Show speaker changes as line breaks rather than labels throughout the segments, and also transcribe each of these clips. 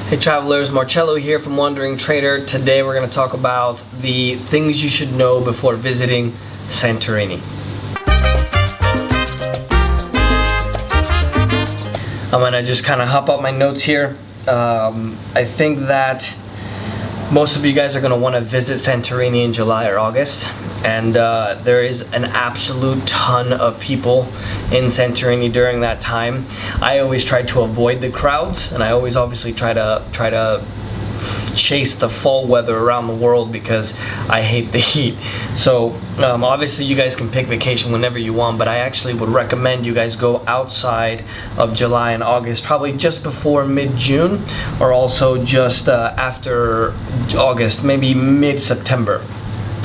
Hey travelers, Marcello here from Wandering Trader. Today we're going to talk about the things you should know before visiting Santorini. I'm going to just kind of hop up my notes here. I think that most of you guys are going to want to visit Santorini in July or August, and there is an absolute ton of people in Santorini during that time. I always try to avoid the crowds, and I always obviously try to chase the fall weather around the world because I hate the heat. So obviously you guys can pick vacation whenever you want, but I actually would recommend you guys go outside of July and August, probably just before mid-June, or also just after August, maybe mid-September.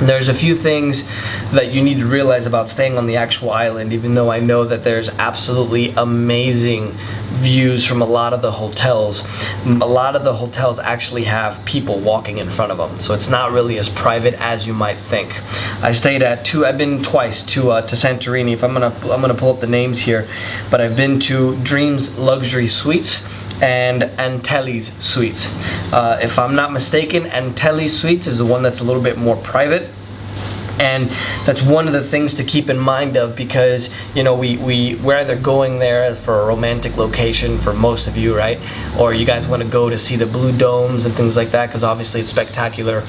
There's a few things that you need to realize about staying on the actual island, even though I know that there's absolutely amazing views from a lot of the hotels. A lot of the hotels actually have people walking in front of them, so it's not really as private as you might think. I've been twice to Santorini. If I'm gonna pull up the names here, but I've been to Dreams Luxury Suites and Antelli's Suites. If I'm not mistaken, Antelli's Suites is the one that's a little bit more private. And that's one of the things to keep in mind of, because you know we're either going there for a romantic location for most of you, right? Or you guys want to go to see the blue domes and things like that, because obviously it's spectacular.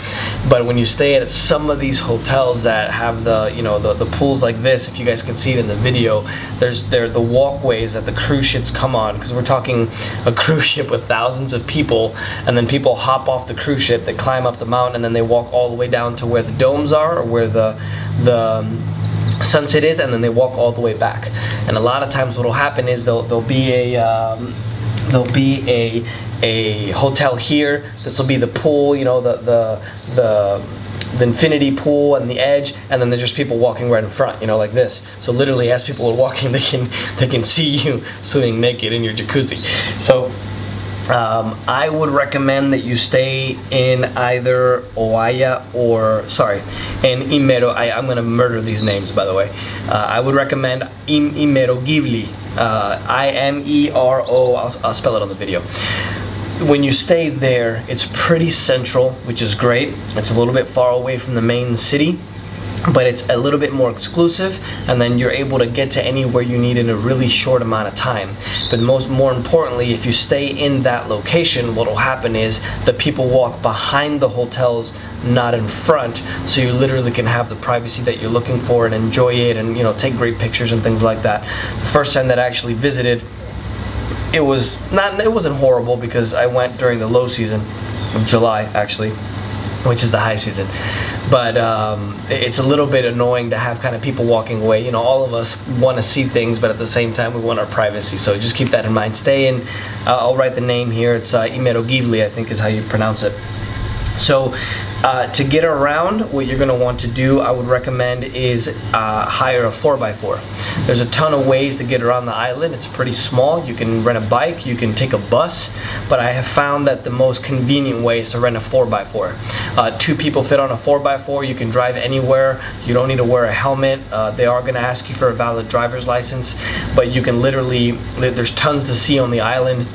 But when you stay at some of these hotels that have the pools like this, if you guys can see it in the video, there are the walkways that the cruise ships come on, because we're talking a cruise ship with thousands of people, and then people hop off the cruise ship, they climb up the mountain, and then they walk all the way down to where the domes are, or where the sunset is, and then they walk all the way back. And a lot of times what will happen is there'll be a hotel here. This will be the pool, you know, the infinity pool and the edge, and then there's just people walking right in front, you know, like this. So literally as people are walking, they can see you swimming naked in your jacuzzi. So I would recommend that you stay in either Oaya in Imero. I'm going to murder these names, by the way. I would recommend Imerogivli. I-M-E-R-O. I'll spell it on the video. When you stay there, it's pretty central, which is great. It's a little bit far away from the main city, but it's a little bit more exclusive, and then you're able to get to anywhere you need in a really short amount of time. But more importantly, if you stay in that location, what will happen is the people walk behind the hotels, not in front, so you literally can have the privacy that you're looking for and enjoy it, and take great pictures and things like that. The first time that I actually visited, it wasn't horrible, because I went during the low season of July, actually, which is the high season. But it's a little bit annoying to have kind of people walking away. All of us want to see things, but at the same time we want our privacy. So just keep that in mind. Stay in. I'll write the name here. It's Imerogivli, I think is how you pronounce it. So to get around, what you're going to want to do, I would recommend, is hire a 4x4. There's a ton of ways to get around the island. It's pretty small. You can rent a bike, you can take a bus, but I have found that the most convenient way is to rent a 4x4. Two people fit on a 4x4. You can drive anywhere. You don't need to wear a helmet. They are going to ask you for a valid driver's license, but you can literally, there's tons to see on the island.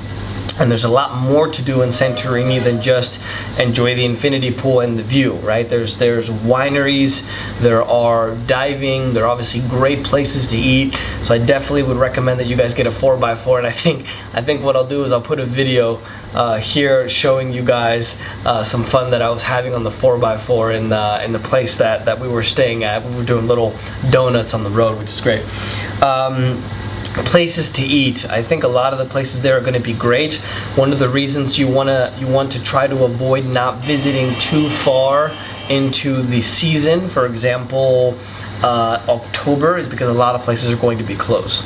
And there's a lot more to do in Santorini than just enjoy the infinity pool and the view, right? There's wineries, there are diving, there are obviously great places to eat. So I definitely would recommend that you guys get a 4x4. And I think what I'll do is I'll put a video here showing you guys some fun that I was having on the 4x4 in the place that we were staying at. We were doing little donuts on the road, which is great. Places to eat. I think a lot of the places there are going to be great. One of the reasons you want to try to avoid not visiting too far into the season, for example October, is because a lot of places are going to be closed.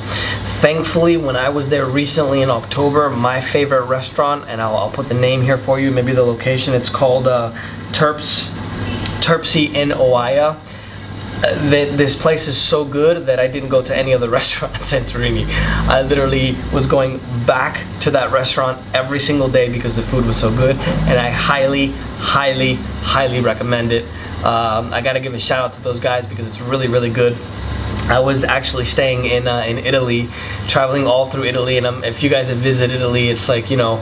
Thankfully, when I was there recently in October, my favorite restaurant, and I'll put the name here for you, maybe the location, it's called Terpsi in Oaya. This place is so good that I didn't go to any other restaurant in Santorini. I literally was going back to that restaurant every single day because the food was so good, and I highly, highly, highly recommend it. I gotta give a shout out to those guys because it's really, really good. I was actually staying in Italy, traveling all through Italy, and if you guys have visited Italy, it's like, you know,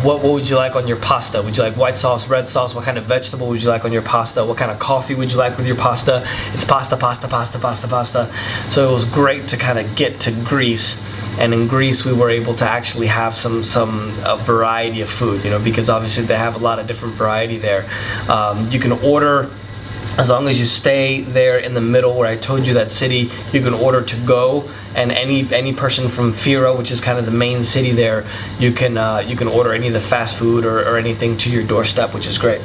what would you like on your pasta? Would you like white sauce, red sauce? What kind of vegetable would you like on your pasta? What kind of coffee would you like with your pasta? It's pasta, pasta, pasta, pasta, pasta. So it was great to kind of get to Greece. And in Greece, we were able to actually have some variety of food, you know, because obviously they have a lot of different variety there. You can order, as long as you stay there in the middle where I told you that city, you can order to go, and any person from Fira, which is kind of the main city there, you can order any of the fast food or anything to your doorstep, which is great.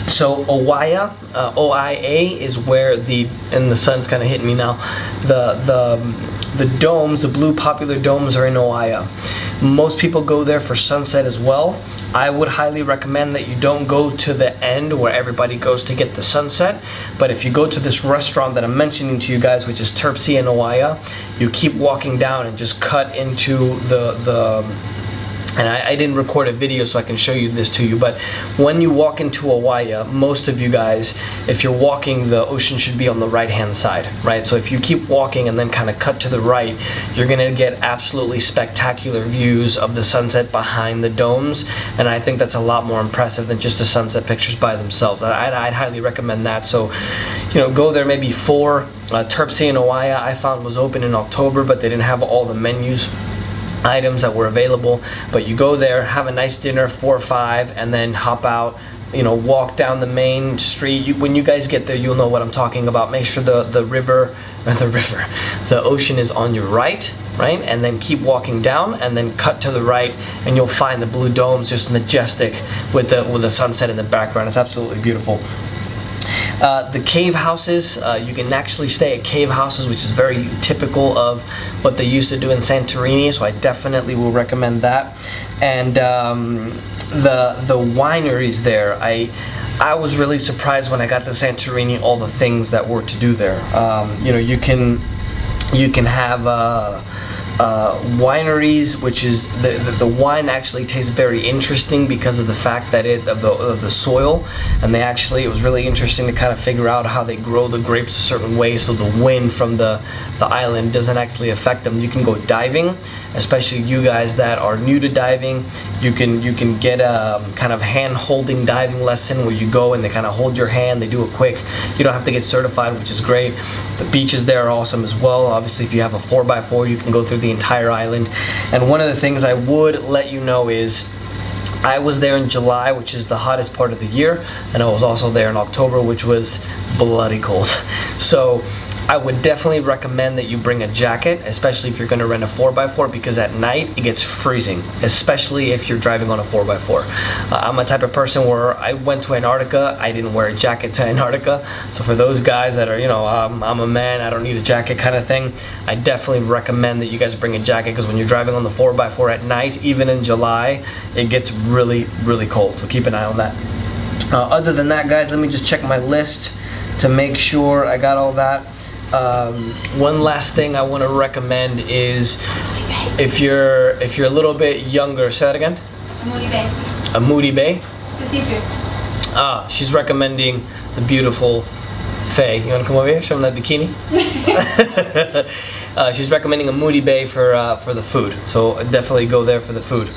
So Oia, OIA is where and the sun's kind of hitting me now, the domes, the blue popular domes are in Oia. Most people go there for sunset as well. I would highly recommend that you don't go to the end where everybody goes to get the sunset, but if you go to this restaurant that I'm mentioning to you guys, which is Terpsi in Oia, you keep walking down and just cut into and I didn't record a video so I can show you this to you, but when you walk into Oia, most of you guys, if you're walking, the ocean should be on the right hand side, right? So if you keep walking and then kind of cut to the right, you're gonna get absolutely spectacular views of the sunset behind the domes, and I think that's a lot more impressive than just the sunset pictures by themselves. I'd highly recommend that. So, you know, go there maybe Terpsi in Oia I found was open in October, but they didn't have all the menus items that were available. But you go there, have a nice dinner, 4 or 5, and then hop out, you know, walk down the main street. When you guys get there, you'll know what I'm talking about. Make sure the ocean is on your right, and then keep walking down, and then cut to the right, and you'll find the blue domes, just majestic with the sunset in the background. It's absolutely beautiful. The cave houses, you can actually stay at cave houses, which is very typical of what they used to do in Santorini, so I definitely will recommend that. And the wineries there, I was really surprised when I got to Santorini, all the things that were to do there. You know, you can have wineries, which is the wine actually tastes very interesting because of the fact that of the soil, and it was really interesting to kind of figure out how they grow the grapes a certain way so the wind from the island doesn't actually affect them. You can go diving, especially you guys that are new to diving. You can get a kind of hand holding diving lesson where you go and they kind of hold your hand, they do it quick. You don't have to get certified, which is great. The beaches there are awesome as well. Obviously, if you have a 4x4, you can go through the entire island. And one of the things I would let you know is I was there in July, which is the hottest part of the year, and I was also there in October, which was bloody cold. So I would definitely recommend that you bring a jacket, especially if you're going to rent a 4x4, because at night it gets freezing, especially if you're driving on a 4x4. I'm a type of person where I went to Antarctica, I didn't wear a jacket to Antarctica. So for those guys that are, you know, I'm a man, I don't need a jacket kind of thing, I definitely recommend that you guys bring a jacket, because when you're driving on the 4x4 at night, even in July, it gets really, really cold. So keep an eye on that. Other than that, guys, let me just check my list to make sure I got all that. One last thing I want to recommend is if you're a little bit younger, say that again? Arrambide Bay. She's recommending the beautiful Faye. You want to come over here? Show them that bikini. She's recommending Arrambide Bay for the food. So definitely go there for the food.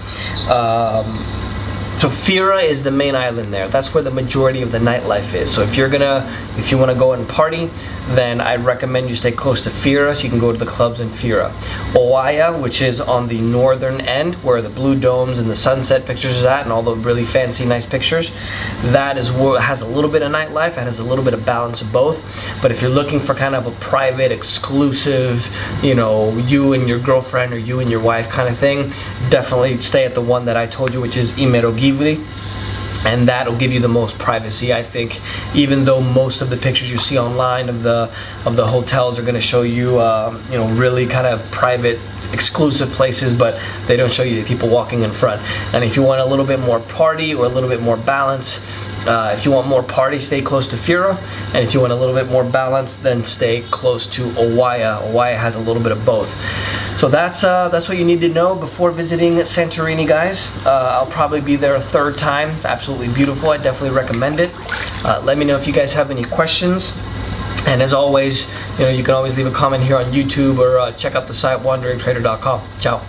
So Fira is the main island there. That's where the majority of the nightlife is. So if you want to go and party, then I'd recommend you stay close to Fira so you can go to the clubs in Fira. Oia, which is on the northern end where the blue domes and the sunset pictures is at, and all the really fancy nice pictures, that is where it has a little bit of nightlife. It has a little bit of balance of both. But if you're looking for kind of a private, exclusive, you know, you and your girlfriend or you and your wife kind of thing, definitely stay at the one that I told you, which is Imerogivli. And that'll give you the most privacy, I think, even though most of the pictures you see online of the hotels are going to show you, you know, really kind of private, exclusive places, but they don't show you the people walking in front. And if you want a little bit more party or a little bit more balance, if you want more party, stay close to Fira, and if you want a little bit more balance, then stay close to Oia. Oia has a little bit of both. So that's what you need to know before visiting Santorini, guys. I'll probably be there a third time. It's absolutely beautiful. I definitely recommend it. Let me know if you guys have any questions. And as always, you can always leave a comment here on YouTube or check out the site wanderingtrader.com. Ciao.